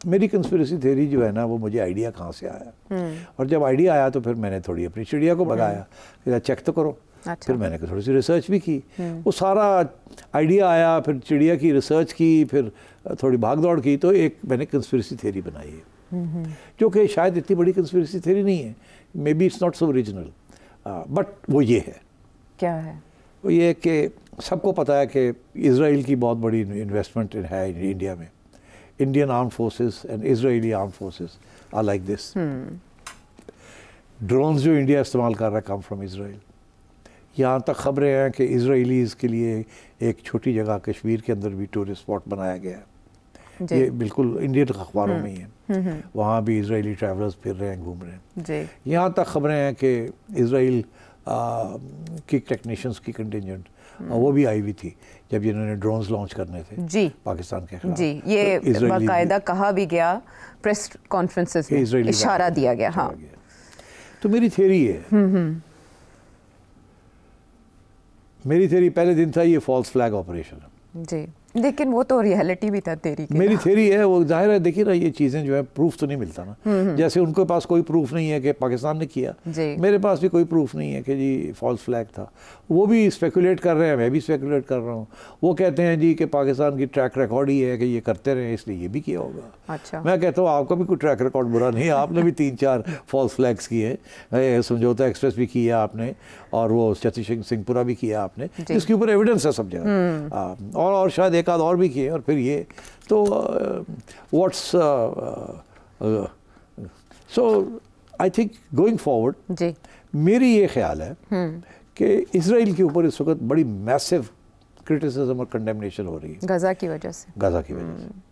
मेरी conspiracy theory जो है ना, वो मुझे आइडिया कहाँ से आया, और जब आइडिया आया तो फिर मैंने थोड़ी अपनी चिड़िया को भगाया, फिर चेक तो करो। अच्छा। फिर मैंने थोड़ी सी रिसर्च भी की, वो सारा आइडिया आया, फिर चिड़िया की रिसर्च की, फिर थोड़ी भाग दौड़ की, तो एक मैंने कंस्पिरेसी थ्योरी बनाई है, जो कि शायद इतनी बड़ी कंस्पिरेसी थ्योरी नहीं है, may be it's not so original, but वो ये है। क्या है? वो ये कि सबको पता है कि इज़राइल की बहुत बड़ी इन्वेस्टमेंट है इंडिया में। Indian arm forces and Israeli arm forces are like this. Drones जो इंडिया इस्तेमाल कर रहा है कम फ्रॉम इज़राइल। यहाँ तक खबरें हैं कि इजरायलीज़ के लिए एक छोटी जगह कश्मीर के अंदर भी टूरिस्ट स्पॉट बनाया गया है। ये बिल्कुल इंडियन अखबारों में ही है। वहाँ भी इजरायली ट्रैवलर्स फिर रहे हैं, घूम रहे हैं। यहाँ तक खबरें हैं कि इजराइल की टेक्नीशियंस की कंटिजेंट वो भी आई हुई थी जब इन्होंने ड्रोन्स लॉन्च करने थे जी पाकिस्तान के खिलाफ। जी, ये तो बाकायदा कहा भी गया, प्रेस कॉन्फ्रेंसेस में इशारा दिया गया। हाँ, तो मेरी थ्योरी है, मेरी थ्योरी पहले दिन था ये फॉल्स फ्लैग ऑपरेशन जी, लेकिन वो तो रियलिटी भी था तेरी की। मेरी थ्योरी है, वो जाहिर है, देखिए ना, ये चीज़ें जो है प्रूफ तो नहीं मिलता ना। जैसे उनके पास कोई प्रूफ नहीं है कि पाकिस्तान ने किया, मेरे पास भी कोई प्रूफ नहीं है कि जी फॉल्स फ्लैग था। वो भी स्पेकुलेट कर रहे हैं, मैं भी स्पेकुलेट कर रहा हूँ। वो कहते हैं जी कि पाकिस्तान की ट्रैक रिकॉर्ड ही है कि ये करते रहे, इसलिए ये भी किया होगा। अच्छा। मैं कहता हूँ आपका भी कोई ट्रैक रिकॉर्ड बुरा नहीं है, आपने भी 3-4 फॉल्स फ्लैग्स किए, समझौता एक्सप्रेस भी किया आपने, और वो शशि सिंहपुरा भी किया आपने, जिसके ऊपर एविडेंस है सब जगह, और शायद एक आध और भी किए, और फिर ये तो what's so I think going forward मेरी ये ख्याल है कि इजराइल के ऊपर इस वक्त बड़ी मैसिव क्रिटिसिज्म और कंडेमनेशन हो रही है गजा की वजह से। गजा की वजह से